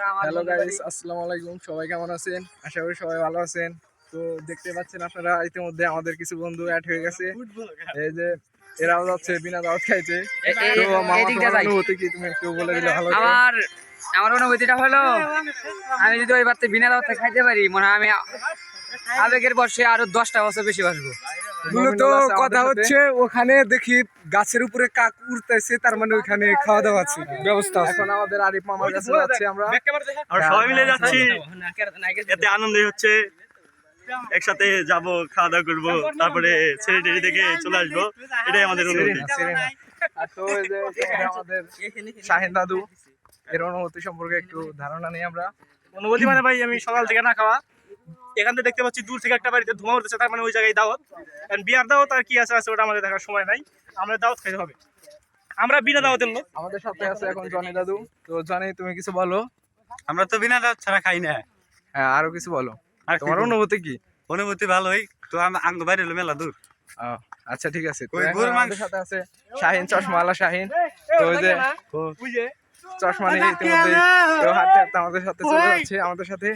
Hello guys, আসসালামু আলাইকুম। সবাই কেমন আছেন? আশা করি সবাই ভালো আছেন। তো দেখতে পাচ্ছেন আপনারা ইতিমধ্যে আমাদের কিছু বন্ধু অ্যাড হয়ে গেছে। এই যে এরাও যাচ্ছে বিনা দাওয়াত খাইতে। তো মামা, তোমার অনুভূতি কি তুমি একটু বলে দিলে ভালো হতো। আমার অনুভূতিটা হলো, আমি যদি ওই বাড়তে বিনা দাওয়াতে খাইতে পারি, মনে হয় আমি আবেগের বর্ষে আরো 10টা বছর বেশি বাঁচবো। মূলত কথা হচ্ছে ওখানে দেখি গাছের উপরে কাক উড়তেছে, তার মানে ওইখানে খাওয়া দাওয়া আছে, ব্যবস্থা আছে। এখন আমাদের আরিফ মামার কাছে যাচ্ছি আমরা। সবাই মিলে যাচ্ছি, এতে আনন্দই হচ্ছে। একসাথে যাব, খাওয়া দাওয়া করবো, তারপরে ছেলেটেরি থেকে চলে আসবো। এটাই আমাদের অনুভূতি। আর তো এই যে আমাদের শাহিন দাদু, এর অনুভূতি সম্পর্কে একটু ধারণা নেই আমরা। অনুভূতি মানে ভাই, আমি সকাল থেকে না খাওয়া, এখান থেকে দেখতে পাচ্ছি দূর থেকে একটা বাড়িতে ধোঁয়া উঠতেছে, তার মানে ওই জায়গায় দাওয়াত। বিয়ার দাওয়াত আর কি আছে ওটা আমাদের দেখার সময় নাই। আমরা দাওয়াত খাইতে হবে, আমরা বিনা দাওয়াতের লোক। আমাদের সাথে আছে এখন জনি দাদু। তো জনি, তুমি কিছু বলো। আমরা তো বিনা দাওয়াত ছাড়া খাই না। হ্যাঁ, আরো কিছু বলো, আর তোমার অনুভূতি কি? অনুভূতি ভালোই তো, আঙ্গ বাইরে হলো মেলা দূর। আচ্ছা, ঠিক আছে। তো এখন আমাদের সাথে আছে শাহিন, চশমাওয়ালা শাহিন। তো ওই যে চশমা নিয়ে ইতিমধ্যে হাঁটতে হাঁটতে আমাদের সাথে চলে যাচ্ছে। আমাদের সাথে